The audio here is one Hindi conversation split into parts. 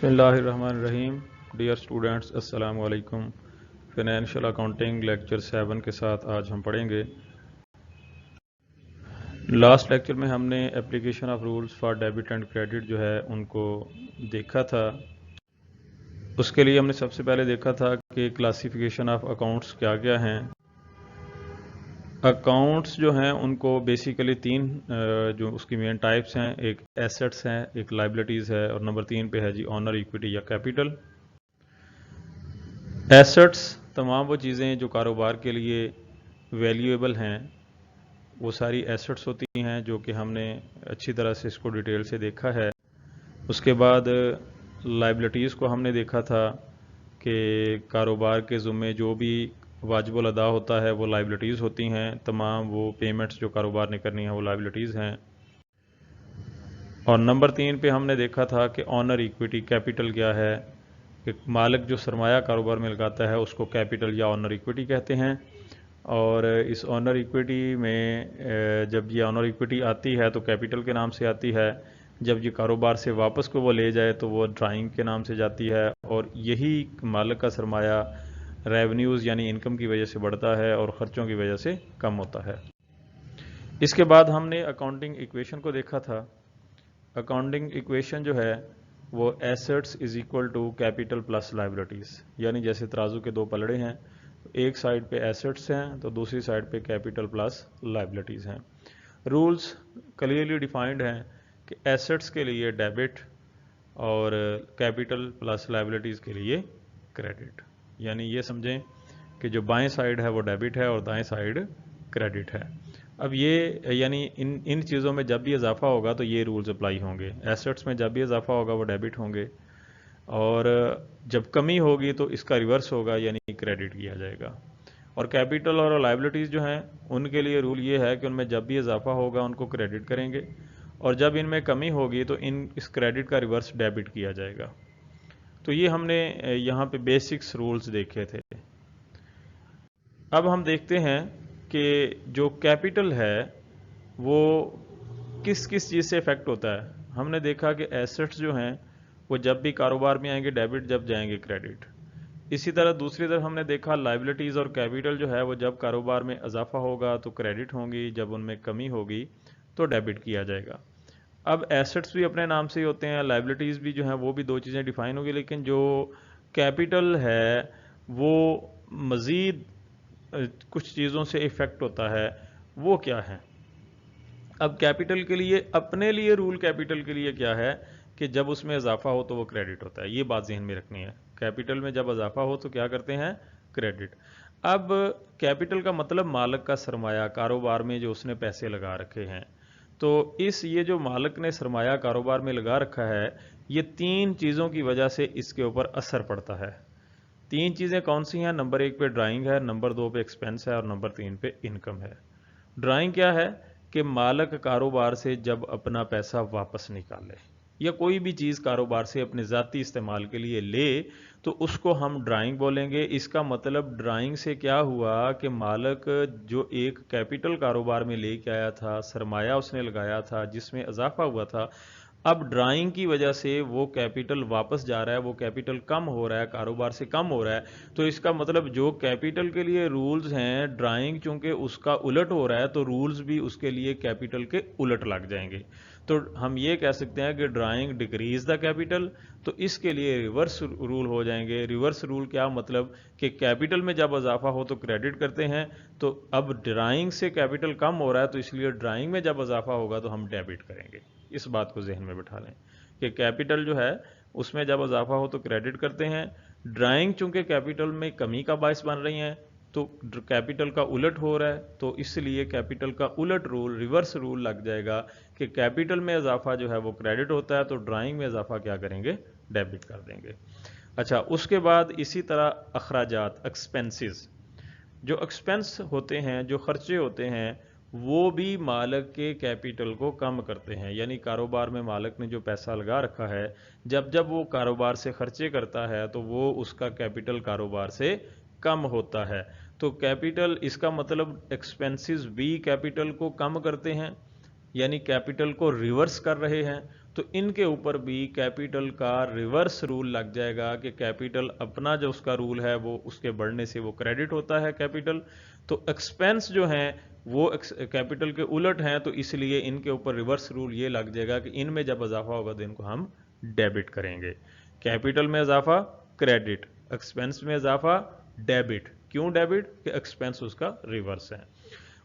बिस्मिल्लाहिर्रहमानिर्रहीम। डियर स्टूडेंट्स, अस्सलामु अलैकुम। फाइनेंशियल अकाउंटिंग लेक्चर 7 के साथ आज हम पढ़ेंगे। लास्ट लेक्चर में हमने application of rules for debit and credit जो है उनको देखा था। उसके लिए हमने सबसे पहले देखा था कि क्लासिफिकेशन ऑफ अकाउंट्स क्या क्या हैं। अकाउंट्स जो हैं उनको बेसिकली तीन जो उसकी मेन टाइप्स हैं, एक एसेट्स हैं, एक लाइबिलिटीज़ है और नंबर 3 पे है जी ऑनर, इक्विटी या कैपिटल। एसेट्स तमाम वो चीज़ें जो कारोबार के लिए वैल्यूएबल हैं, वो सारी एसेट्स होती हैं, जो कि हमने अच्छी तरह से इसको डिटेल से देखा है। उसके बाद लाइबिलिटीज़ को हमने देखा था कि कारोबार के ज़ुम्मे जो भी वाजिबुल अदा होता है वो लाइबिलिटीज़ होती हैं। तमाम वो पेमेंट्स जो कारोबार ने करनी है वो लाइबिलिटीज़ हैं। और नंबर 3 पे हमने देखा था कि ऑनर, इक्विटी, कैपिटल क्या है, कि मालिक जो सरमाया कारोबार में लगाता है उसको कैपिटल या ऑनर इक्विटी कहते हैं। और इस ऑनर इक्विटी में जब ये ऑनर इक्विटी आती है तो कैपिटल के नाम से आती है। जब ये कारोबार से वापस को वो ले जाए तो वो ड्राइंग के नाम से जाती है। और यही मालिक का सरमाया रेवेन्यूज़ यानी इनकम की वजह से बढ़ता है और ख़र्चों की वजह से कम होता है। इसके बाद हमने अकाउंटिंग इक्वेशन को देखा था। अकाउंटिंग इक्वेशन जो है वो assets is equal to capital plus liabilities, यानी जैसे तराजू के दो पलड़े हैं, एक साइड पे एसेट्स हैं तो दूसरी साइड पे कैपिटल प्लस लाइबिलिटीज़ हैं। रूल्स क्लियरली डिफाइंड हैं कि एसेट्स के लिए डेबिट और कैपिटल प्लस लाइबिलिटीज़ के लिए क्रेडिट। यानी ये समझें कि जो बाएं साइड है वो डेबिट है और दाएं साइड क्रेडिट है। अब ये यानी इन चीज़ों में जब भी इजाफा होगा तो ये रूल्स अप्लाई होंगे। एसेट्स में जब भी इजाफा होगा वो डेबिट होंगे और जब कमी होगी तो इसका रिवर्स होगा यानी क्रेडिट किया जाएगा। और कैपिटल और लाइबिलिटीज़ जो हैं उनके लिए रूल ये है कि उनमें जब भी इजाफा होगा उनको क्रेडिट करेंगे और जब इनमें कमी होगी तो इस क्रेडिट का रिवर्स डेबिट किया जाएगा। तो ये हमने यहाँ पे बेसिक्स रूल्स देखे थे। अब हम देखते हैं कि जो कैपिटल है वो किस किस चीज़ से इफेक्ट होता है। हमने देखा कि एसेट्स जो हैं वो जब भी कारोबार में आएंगे डेबिट, जब जाएंगे क्रेडिट। इसी तरह दूसरी तरफ हमने देखा लाइबिलिटीज़ और कैपिटल जो है वो जब कारोबार में इजाफा होगा तो क्रेडिट होंगी, जब उनमें कमी होगी तो डेबिट किया जाएगा। अब एसेट्स भी अपने नाम से ही होते हैं, लाइबिलिटीज़ भी जो है वो भी दो चीज़ें डिफाइन होगी, लेकिन जो कैपिटल है वो मज़ीद कुछ चीज़ों से इफ़ेक्ट होता है। वो क्या है? अब कैपिटल के लिए अपने लिए रूल कैपिटल के लिए क्या है कि जब उसमें इजाफा हो तो वो क्रेडिट होता है। ये बात ज़हन में रखनी है। कैपिटल में जब इजाफा हो तो क्या करते हैं? क्रेडिट। अब कैपिटल का मतलब मालिक का सरमाया, कारोबार में जो उसने पैसे लगा रखे हैं। तो ये जो मालिक ने सरमाया कारोबार में लगा रखा है, ये तीन चीज़ों की वजह से इसके ऊपर असर पड़ता है। तीन चीज़ें कौन सी हैं? नंबर 1 पे ड्राइंग है, नंबर 2 पे एक्सपेंस है और नंबर 3 पे इनकम है। ड्राइंग क्या है कि मालिक कारोबार से जब अपना पैसा वापस निकाले या कोई भी चीज़ कारोबार से अपने ज़ाती इस्तेमाल के लिए ले तो उसको हम ड्राइंग बोलेंगे। इसका मतलब ड्राइंग से क्या हुआ कि मालिक जो एक कैपिटल कारोबार में लेके आया था, सरमाया उसने लगाया था जिसमें इजाफा हुआ था, अब ड्राइंग की वजह से वो कैपिटल वापस जा रहा है, वो कैपिटल कम हो रहा है, कारोबार से कम हो रहा है। तो इसका मतलब जो कैपिटल के लिए रूल्स हैं, ड्राइंग चूंकि उसका उलट हो रहा है तो रूल्स भी उसके लिए कैपिटल के उलट लग जाएंगे। तो हम ये कह सकते हैं कि ड्राइंग डिक्रीज द कैपिटल, तो इसके लिए रिवर्स रूल हो जाएंगे। रिवर्स रूल क्या मतलब कि कैपिटल में जब इजाफा हो तो क्रेडिट करते हैं, तो अब ड्राइंग से कैपिटल कम हो रहा है तो इसलिए ड्राइंग में जब इजाफा होगा तो हम डेबिट करेंगे। इस बात को जहन में बिठा लें कि कैपिटल जो है उसमें जब इजाफा हो तो क्रेडिट करते हैं। ड्राइंग चूंकि कैपिटल में कमी का बायस बन रही हैं तो कैपिटल का उलट हो रहा है, तो इसलिए कैपिटल का उलट रूल, रिवर्स रूल लग जाएगा कि कैपिटल में इजाफा जो है वो क्रेडिट होता है तो ड्राइंग में इजाफा क्या करेंगे? डेबिट कर देंगे। अच्छा, उसके बाद इसी तरह अखराजात, एक्सपेंसेस, जो एक्सपेंस होते हैं, जो खर्चे होते हैं, वो भी मालिक के कैपिटल को कम करते हैं। यानी कारोबार में मालिक ने जो पैसा लगा रखा है, जब जब वो कारोबार से खर्चे करता है तो वो उसका कैपिटल कारोबार से कम होता है। तो कैपिटल, इसका मतलब एक्सपेंसेस भी कैपिटल को कम करते हैं, यानी कैपिटल को रिवर्स कर रहे हैं। तो इनके ऊपर भी कैपिटल का रिवर्स रूल लग जाएगा कि कैपिटल अपना जो उसका रूल है वो उसके बढ़ने से वो क्रेडिट होता है कैपिटल। तो एक्सपेंस जो हैं वो कैपिटल के उलट हैं, तो इसलिए इनके ऊपर रिवर्स रूल ये लग जाएगा कि इनमें जब इजाफा होगा तो इनको हम डेबिट करेंगे। कैपिटल में इजाफा क्रेडिट, एक्सपेंस में इजाफा डेबिट। क्यों डेबिट? कि एक्सपेंस उसका रिवर्स है।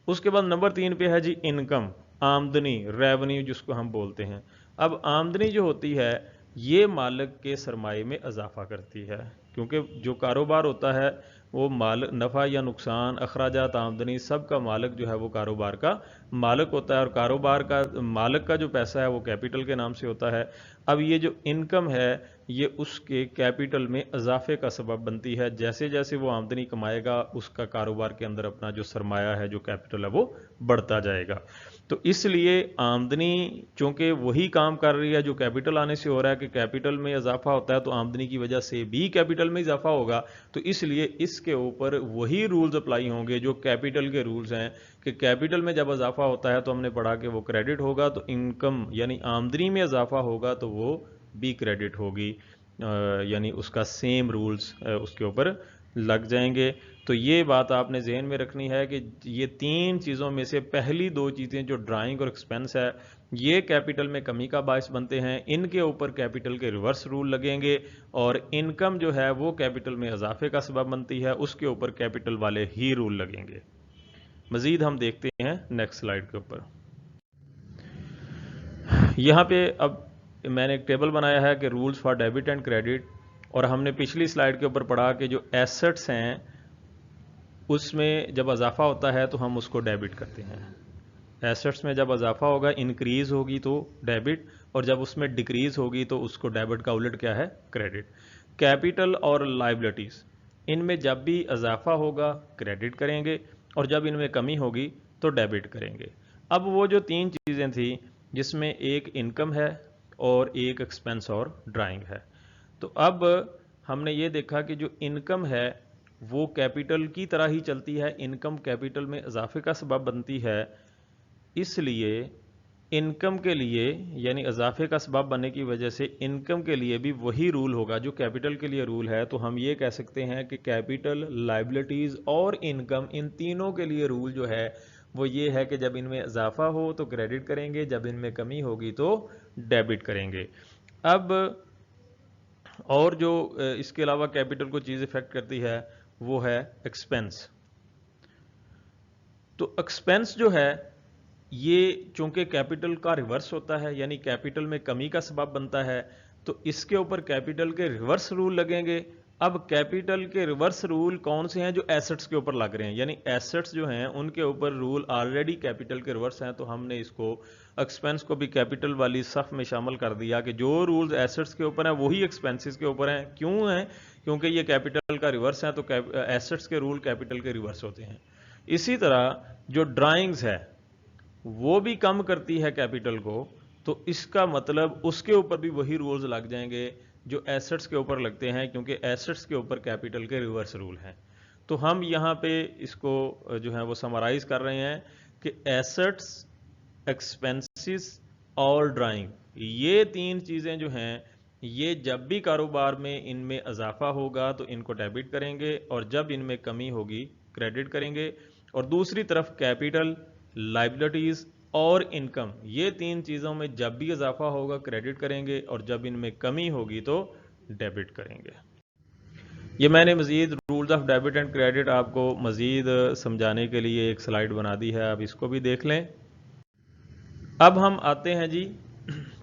उसके बाद नंबर 3 पे है जी इनकम, आमदनी, रेवेन्यू जिसको हम बोलते हैं। अब आमदनी जो होती है ये मालिक के सरमाए में इजाफा करती है, क्योंकि जो कारोबार होता है वो मालिक नफ़ा या नुकसान, अखराजात, आमदनी सब का मालिक जो है वो कारोबार का मालिक होता है, और कारोबार का मालिक का जो पैसा है वो कैपिटल के नाम से होता है। अब ये जो इनकम है ये उसके कैपिटल में इजाफे का सबब बनती है। जैसे जैसे वो आमदनी कमाएगा उसका कारोबार के अंदर अपना जो सरमाया है, जो कैपिटल है, वो बढ़ता जाएगा। तो इसलिए आमदनी चूंकि वही काम कर रही है जो कैपिटल आने से हो रहा है, कि कैपिटल में इजाफा होता है तो आमदनी की वजह से भी कैपिटल में इजाफा होगा, तो इसलिए इसके ऊपर वही रूल्स अप्लाई होंगे जो कैपिटल के रूल्स हैं, कि कैपिटल में जब इजाफा होता है तो हमने पढ़ा कि वो क्रेडिट होगा, तो इनकम यानी आमदनी में इजाफा होगा तो वो भी क्रेडिट होगी, यानी उसका सेम रूल्स उसके ऊपर लग जाएंगे। तो ये बात आपने जहन में रखनी है कि ये 3 चीज़ों में से पहली 2 चीज़ें जो ड्राइंग और एक्सपेंस है ये कैपिटल में कमी का बायस बनते हैं, इनके ऊपर कैपिटल के रिवर्स रूल लगेंगे, और इनकम जो है वो कैपिटल में इजाफे का सबब बनती है, उसके ऊपर कैपिटल वाले ही रूल लगेंगे। मजीद हम देखते हैं नेक्स्ट स्लाइड के ऊपर। यहाँ पे अब मैंने एक टेबल बनाया है कि rules for debit and credit, और हमने पिछली स्लाइड के ऊपर पढ़ा कि जो एसेट्स हैं उसमें जब इजाफा होता है तो हम उसको डेबिट करते हैं। एसेट्स में जब इजाफा होगा, इंक्रीज होगी तो डेबिट, और जब उसमें डिक्रीज होगी तो उसको डेबिट का उलट क्या है? क्रेडिट। कैपिटल और लाइबिलिटीज, इनमें जब भी इजाफा होगा क्रेडिट करेंगे, और जब इनमें कमी होगी तो डेबिट करेंगे। अब वो जो 3 चीज़ें थी जिसमें एक इनकम है और एक एक्सपेंस और ड्राइंग है, तो अब हमने ये देखा कि जो इनकम है वो कैपिटल की तरह ही चलती है, इनकम कैपिटल में इजाफे का सबब बनती है, इसलिए इनकम के लिए यानी इजाफे का सबब बनने की वजह से इनकम के लिए भी वही रूल होगा जो कैपिटल के लिए रूल है। तो हम ये कह सकते हैं कि कैपिटल, लाइबिलिटीज और इनकम, इन तीनों के लिए रूल जो है वो ये है कि जब इनमें इजाफा हो तो क्रेडिट करेंगे, जब इनमें कमी होगी तो डेबिट करेंगे। अब और जो इसके अलावा कैपिटल को चीज़ इफेक्ट करती है वो है एक्सपेंस। तो एक्सपेंस जो है ये चूंकि कैपिटल का रिवर्स होता है, यानी कैपिटल में कमी का सबब बनता है, तो इसके ऊपर कैपिटल के रिवर्स रूल लगेंगे। अब कैपिटल के रिवर्स रूल कौन से हैं? जो एसेट्स के ऊपर लग रहे हैं, यानी एसेट्स जो हैं उनके ऊपर रूल ऑलरेडी कैपिटल के रिवर्स हैं, तो हमने इसको एक्सपेंस को भी कैपिटल वाली सफ में शामिल कर दिया कि जो रूल्स एसेट्स के ऊपर हैं वही एक्सपेंसेस के ऊपर हैं। क्यों हैं? क्योंकि ये कैपिटल का रिवर्स है, तो एसेट्स के रूल कैपिटल के रिवर्स होते हैं। इसी तरह जो ड्राइंग्स है वो भी कम करती है कैपिटल को, तो इसका मतलब उसके ऊपर भी वही रूल्स लग जाएंगे जो एसेट्स के ऊपर लगते हैं, क्योंकि एसेट्स के ऊपर कैपिटल के रिवर्स रूल हैं। तो हम यहाँ पे इसको जो है वो समराइज कर रहे हैं कि एसेट्स, एक्सपेंसेस और ड्राइंग, ये 3 चीज़ें जो हैं ये जब भी कारोबार में इनमें इजाफा होगा तो इनको डेबिट करेंगे, और जब इनमें कमी होगी क्रेडिट करेंगे। और दूसरी तरफ कैपिटल, लाइबिलिटीज और इनकम, ये 3 चीज़ों में जब भी इजाफा होगा क्रेडिट करेंगे, और जब इनमें कमी होगी तो डेबिट करेंगे। ये मैंने मज़ीद rules of debit and credit आपको मज़ीद समझाने के लिए एक स्लाइड बना दी है, आप इसको भी देख लें। अब हम आते हैं जी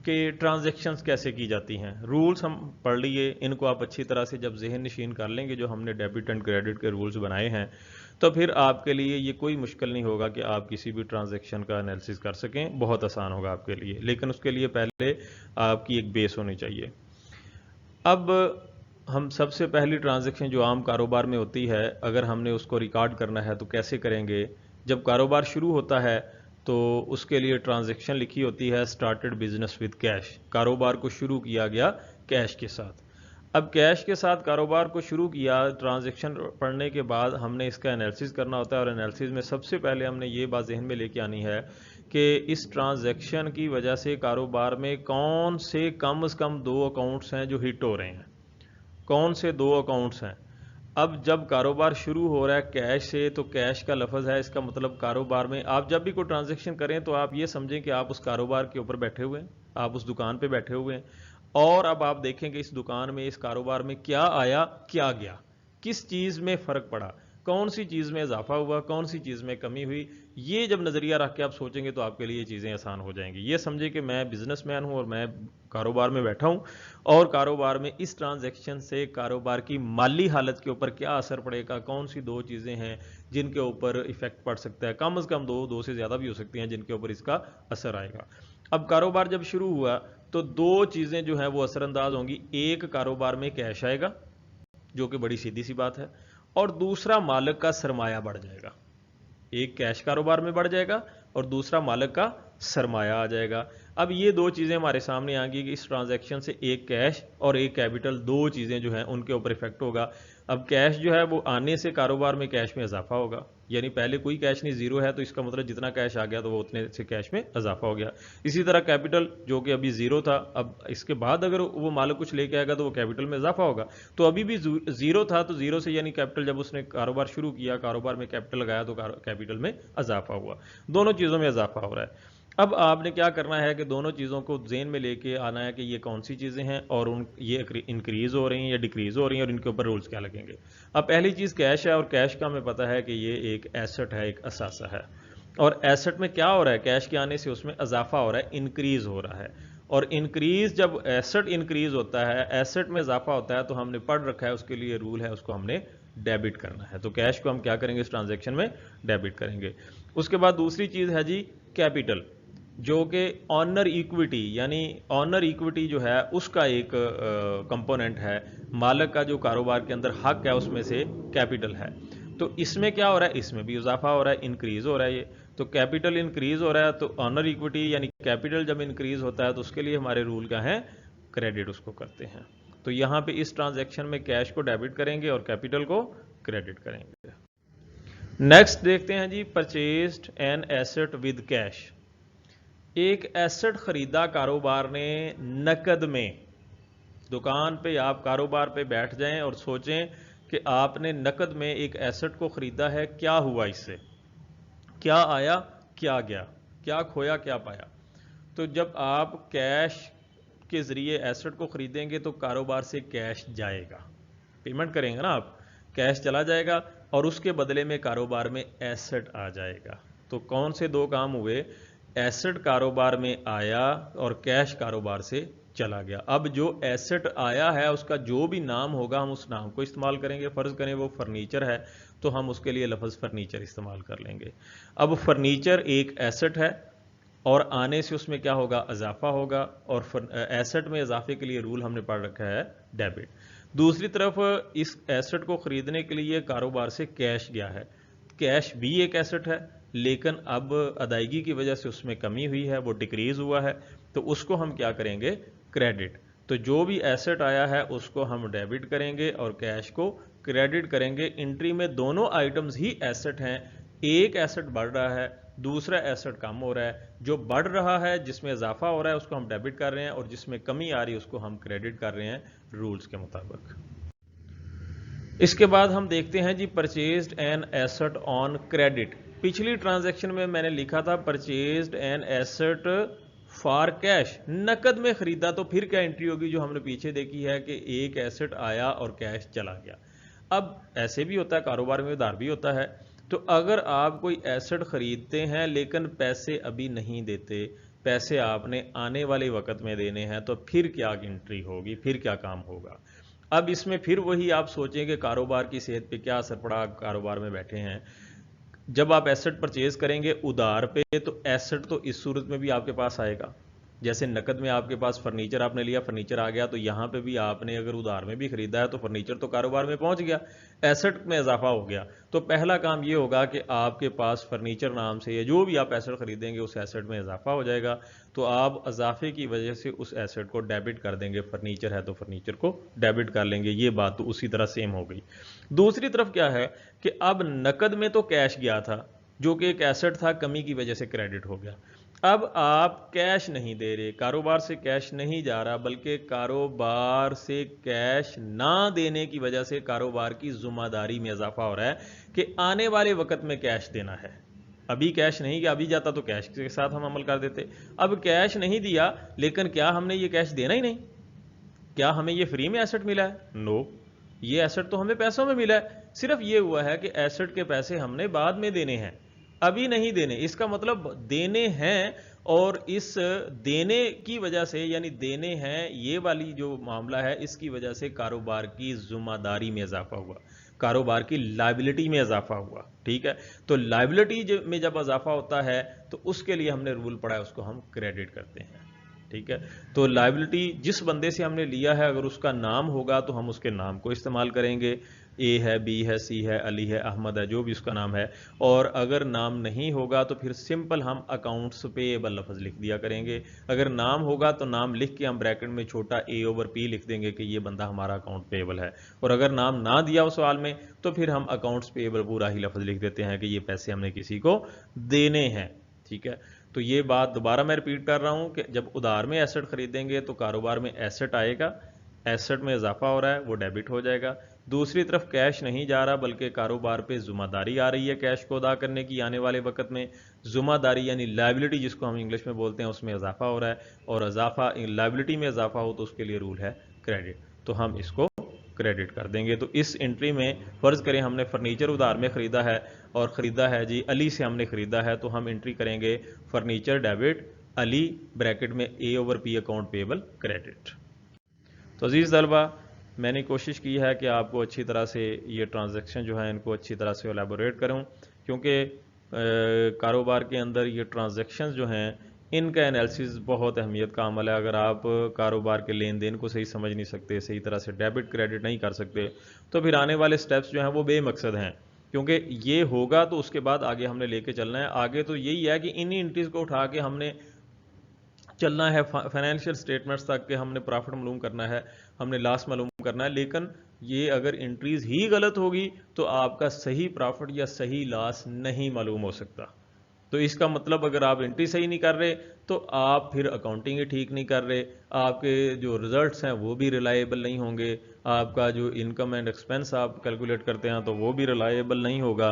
कि ट्रांजैक्शंस कैसे की जाती हैं। रूल्स हम पढ़ लिए, इनको आप अच्छी तरह से जब जहन नशीन कर लेंगे जो हमने डेबिट एंड क्रेडिट के रूल्स बनाए हैं, तो फिर आपके लिए ये कोई मुश्किल नहीं होगा कि आप किसी भी ट्रांजैक्शन का एनालिसिस कर सकें, बहुत आसान होगा आपके लिए। लेकिन उसके लिए पहले आपकी एक बेस होनी चाहिए। अब हम सबसे पहली ट्रांजैक्शन जो आम कारोबार में होती है, अगर हमने उसको रिकॉर्ड करना है तो कैसे करेंगे? जब कारोबार शुरू होता है तो उसके लिए ट्रांजैक्शन लिखी होती है स्टार्टेड बिजनेस विद कैश, कारोबार को शुरू किया गया कैश के साथ। अब कैश के साथ कारोबार को शुरू किया, ट्रांजैक्शन पढ़ने के बाद हमने इसका एनालिसिस करना होता है, और एनालिसिस में सबसे पहले हमने ये बात जहन में लेके आनी है कि इस ट्रांजैक्शन की वजह से कारोबार में कौन से कम से कम 2 अकाउंट्स हैं जो हिट हो रहे हैं, कौन से 2 अकाउंट्स हैं। अब जब कारोबार शुरू हो रहा है कैश से, तो कैश का लफ्ज़ है, इसका मतलब कारोबार में आप जब भी कोई ट्रांजैक्शन करें तो आप ये समझें कि आप उस कारोबार के ऊपर बैठे हुए हैं, आप उस दुकान पे बैठे हुए हैं, और अब आप देखेंगे इस दुकान में, इस कारोबार में क्या आया क्या गया, किस चीज़ में फ़र्क पड़ा, कौन सी चीज़ में इजाफा हुआ, कौन सी चीज़ में कमी हुई। ये जब नज़रिया रख के आप सोचेंगे तो आपके लिए ये चीज़ें आसान हो जाएंगी। ये समझे कि मैं बिजनेसमैन हूँ और मैं कारोबार में बैठा हूँ, और कारोबार में इस ट्रांजैक्शन से कारोबार की माली हालत के ऊपर क्या असर पड़ेगा, कौन सी 2 चीज़ें हैं जिनके ऊपर इफेक्ट पड़ सकता है, कम से कम 2 से ज़्यादा भी हो सकती हैं जिनके ऊपर इसका असर आएगा। अब कारोबार जब शुरू हुआ तो 2 चीज़ें जो हैं वो असरअंदाज होंगी। एक, कारोबार में कैश आएगा जो कि बड़ी सीधी सी बात है, और दूसरा, मालिक का सरमाया बढ़ जाएगा। एक कैश कारोबार में बढ़ जाएगा और दूसरा मालिक का सरमाया आ जाएगा। अब ये 2 चीज़ें हमारे सामने आ गई कि इस ट्रांजैक्शन से एक कैश और एक कैपिटल, 2 चीज़ें जो हैं उनके ऊपर इफेक्ट होगा। अब कैश जो है वो आने से कारोबार में कैश में इजाफा होगा, यानी पहले कोई कैश नहीं, ज़ीरो है, तो इसका मतलब जितना कैश आ गया तो वो उतने से कैश में इजाफा हो गया। इसी तरह कैपिटल जो कि अभी ज़ीरो था, अब इसके बाद अगर वो मालिक कुछ लेके आएगा तो वो कैपिटल में इजाफा होगा। तो अभी भी ज़ीरो था, तो ज़ीरो से यानी कैपिटल, जब उसने कारोबार शुरू किया, कारोबार में कैपिटल लगाया तो कैपिटल में इजाफा हुआ। दोनों चीज़ों में इजाफा हो रहा है। अब आपने क्या करना है कि दोनों चीज़ों को ज़हन में लेके आना है कि ये कौन सी चीज़ें हैं और ये इंक्रीज़ हो रही हैं या डिक्रीज़ हो रही हैं और इनके ऊपर रूल्स क्या लगेंगे। अब पहली चीज़ कैश है, और कैश का हमें पता है कि ये एक एसेट है, एक असासा है, और एसेट में क्या हो रहा है, कैश के आने से उसमें इजाफा हो रहा है, इंक्रीज़ हो रहा है। और इंक्रीज़, जब एसेट इंक्रीज़ होता है, एसेट में इजाफा होता है, तो हमने पढ़ रखा है, उसके लिए रूल है, उसको हमने डेबिट करना है। तो कैश को हम क्या करेंगे, इस ट्रांजेक्शन में डेबिट करेंगे। उसके बाद दूसरी चीज़ है जी कैपिटल, जो कि ऑनर इक्विटी, यानी ऑनर इक्विटी जो है उसका एक कंपोनेंट है, मालिक का जो कारोबार के अंदर हक है उसमें से कैपिटल है। तो इसमें क्या हो रहा है, इसमें भी इजाफा हो रहा है, इंक्रीज हो रहा है ये। तो कैपिटल इंक्रीज हो रहा है, तो ऑनर इक्विटी यानी कैपिटल जब इंक्रीज होता है तो उसके लिए हमारे रूल क्या है, क्रेडिट उसको करते हैं। तो यहाँ पे इस ट्रांजेक्शन में कैश को डेबिट करेंगे और कैपिटल को क्रेडिट करेंगे। नेक्स्ट देखते हैं जी, purchased an asset with cash. एक एसेट खरीदा कारोबार ने नकद में। दुकान पे आप कारोबार पे बैठ जाएं और सोचें कि आपने नकद में एक एसेट को खरीदा है, क्या हुआ इससे, क्या आया क्या गया, क्या खोया क्या पाया। तो जब आप कैश के ज़रिए एसेट को खरीदेंगे तो कारोबार से कैश जाएगा, पेमेंट करेंगे ना आप, कैश चला जाएगा और उसके बदले में कारोबार में एसेट आ जाएगा। तो कौन से 2 काम हुए, एसेट कारोबार में आया और कैश कारोबार से चला गया। अब जो एसेट आया है उसका जो भी नाम होगा हम उस नाम को इस्तेमाल करेंगे। फ़र्ज़ करें वो फर्नीचर है तो हम उसके लिए लफ्ज़ फर्नीचर इस्तेमाल कर लेंगे। अब फर्नीचर एक एसेट है और आने से उसमें क्या होगा, इजाफा होगा, और एसेट में इजाफे के लिए रूल हमने पढ़ रखा है डेबिट। दूसरी तरफ इस एसेट को खरीदने के लिए कारोबार से कैश गया है, कैश भी एक एसेट है, लेकिन अब अदायगी की वजह से उसमें कमी हुई है, वो डिक्रीज हुआ है, तो उसको हम क्या करेंगे, क्रेडिट। तो जो भी एसेट आया है उसको हम डेबिट करेंगे और कैश को क्रेडिट करेंगे। एंट्री में दोनों आइटम्स ही एसेट हैं, एक एसेट बढ़ रहा है, दूसरा एसेट कम हो रहा है। जो बढ़ रहा है, जिसमें इजाफा हो रहा है, उसको हम डेबिट कर रहे हैं, और जिसमें कमी आ रही है उसको हम क्रेडिट कर रहे हैं रूल्स के मुताबिक। इसके बाद हम देखते हैं जी, purchased an asset on credit. पिछली ट्रांजैक्शन में मैंने लिखा था purchased an asset for cash, नकद में खरीदा, तो फिर क्या एंट्री होगी जो हमने पीछे देखी है कि एक एसेट आया और कैश चला गया। अब ऐसे भी होता है, कारोबार में उधार भी होता है। तो अगर आप कोई एसेट खरीदते हैं लेकिन पैसे अभी नहीं देते, पैसे आपने आने वाले वक्त में देने हैं, तो फिर क्या एंट्री होगी, फिर क्या काम होगा। अब इसमें फिर वही आप सोचें कि कारोबार की सेहत पे क्या असर पड़ा, कारोबार में बैठे हैं। जब आप एसेट परचेज करेंगे उधार पे, तो एसेट तो इस सूरत में भी आपके पास आएगा, जैसे नकद में आपके पास फर्नीचर आपने लिया, फर्नीचर आ गया, तो यहाँ पे भी आपने अगर उधार में भी खरीदा है तो फर्नीचर तो कारोबार में पहुंच गया, एसेट में इजाफा हो गया। तो पहला काम ये होगा कि आपके पास फर्नीचर नाम से या जो भी आप एसेट खरीदेंगे उस एसेट में इजाफा हो जाएगा, तो आप इजाफे की वजह से उस एसेट को डेबिट कर देंगे। फर्नीचर है तो फर्नीचर को डेबिट कर लेंगे, ये बात तो उसी तरह सेम हो गई। दूसरी तरफ क्या है कि अब नकद में तो कैश गया था, जो कि एक एसेट था, कमी की वजह से क्रेडिट हो गया। अब आप कैश नहीं दे रहे, कारोबार से कैश नहीं जा रहा, बल्कि कारोबार से कैश ना देने की वजह से कारोबार की जिम्मेदारी में इजाफा हो रहा है कि आने वाले वक्त में कैश देना है। अभी कैश नहीं, कि अभी जाता तो कैश के साथ हम अमल कर देते। अब कैश नहीं दिया, लेकिन क्या हमने ये कैश देना ही नहीं? क्या हमें ये फ्री में एसेट मिला है? नो, ये एसेट तो हमें पैसों में मिला है। सिर्फ ये हुआ है कि एसेट के पैसे हमने बाद में देने हैं, अभी नहीं देने। इसका मतलब देने हैं, और इस देने की वजह से, यानी देने हैं ये वाली जो मामला है, इसकी वजह से कारोबार की जिम्मेदारी में इजाफा हुआ, कारोबार की लायबिलिटी में इजाफा हुआ। ठीक है, तो लायबिलिटी में जब इजाफा होता है तो उसके लिए हमने रूल पढ़ा है, उसको हम क्रेडिट करते हैं। ठीक है, तो लायबिलिटी जिस बंदे से हमने लिया है, अगर उसका नाम होगा तो हम उसके नाम को इस्तेमाल करेंगे। ए है, बी है, सी है, अली है, अहमद है, जो भी उसका नाम है। और अगर नाम नहीं होगा तो फिर सिंपल हम अकाउंट्स पेएबल लफ्ज लिख दिया करेंगे। अगर नाम होगा तो नाम लिख के हम ब्रैकेट में छोटा ए ओवर पी लिख देंगे कि ये बंदा हमारा अकाउंट पेएबल है। और अगर नाम ना दिया उस सवाल में तो फिर हम अकाउंट्स पेएबल पूरा ही लफ्ज लिख देते हैं कि ये पैसे हमने किसी को देने हैं। ठीक है, तो ये बात दोबारा मैं रिपीट कर रहा हूं कि जब उधार में एसेट खरीदेंगे तो कारोबार में एसेट आएगा, एसेट में इजाफा हो रहा है, वो डेबिट हो जाएगा। दूसरी तरफ कैश नहीं जा रहा, बल्कि कारोबार पे जिम्मेदारी आ रही है कैश को अदा करने की। आने वाले वक्त में जिम्मेदारी यानी लायबिलिटी जिसको हम इंग्लिश में बोलते हैं, उसमें इजाफा हो रहा है, और इजाफा लायबिलिटी में इजाफा हो तो उसके लिए रूल है क्रेडिट, तो हम इसको क्रेडिट कर देंगे। तो इस एंट्री में फर्ज करें हमने फर्नीचर उधार में खरीदा है, और ख़रीदा है जी अली से हमने ख़रीदा है, तो हम एंट्री करेंगे फर्नीचर डेबिट अली, ब्रैकेट में A over P account payable credit. तो अजीज़ तलबा, मैंने कोशिश की है कि आपको अच्छी तरह से ये ट्रांजैक्शन जो है इनको अच्छी तरह से एलेबोरेट करूं, क्योंकि कारोबार के अंदर ये ट्रांजैक्शंस जो हैं इनका एनालिसिस बहुत अहमियत का अमल है। अगर आप कारोबार के लेन देन को सही समझ नहीं सकते, सही तरह से डेबिट क्रेडिट नहीं कर सकते, तो फिर आने वाले स्टेप्स जो हैं वो बेमकसद हैं। क्योंकि ये होगा तो उसके बाद आगे हमने लेके चलना है। आगे तो यही है कि इन्हीं एंट्रीज को उठा के हमने चलना है फाइनेंशियल स्टेटमेंट्स तक के, हमने प्रॉफिट मालूम करना है, हमने लॉस मालूम करना है। लेकिन ये अगर एंट्रीज ही गलत होगी तो आपका सही प्रॉफिट या सही लॉस नहीं मालूम हो सकता। तो इसका मतलब अगर आप एंट्री सही नहीं कर रहे तो आप फिर अकाउंटिंग ही ठीक नहीं कर रहे, आपके जो रिजल्ट्स हैं वो भी रिलायबल नहीं होंगे, आपका जो इनकम एंड एक्सपेंस आप कैलकुलेट करते हैं तो वो भी रिलायबल नहीं होगा।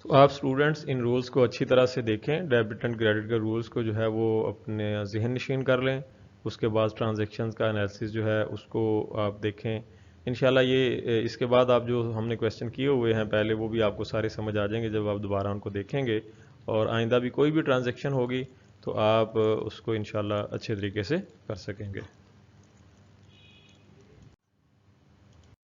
तो आप स्टूडेंट्स इन रूल्स को अच्छी तरह से देखें, डेबिट एंड क्रेडिट के रूल्स को जो है वो अपने जहन नशीन कर लें। उसके बाद ट्रांजैक्शंस का एनालिसिस जो है उसको आप देखें। इंशाल्लाह ये इसके बाद आप जो हमने क्वेश्चन किए हुए हैं पहले, वो भी आपको सारे समझ आ जाएंगे जब आप दोबारा उनको देखेंगे। और आइंदा भी कोई भी ट्रांजैक्शन होगी तो आप उसको इंशाल्लाह अच्छे तरीके से कर सकेंगे।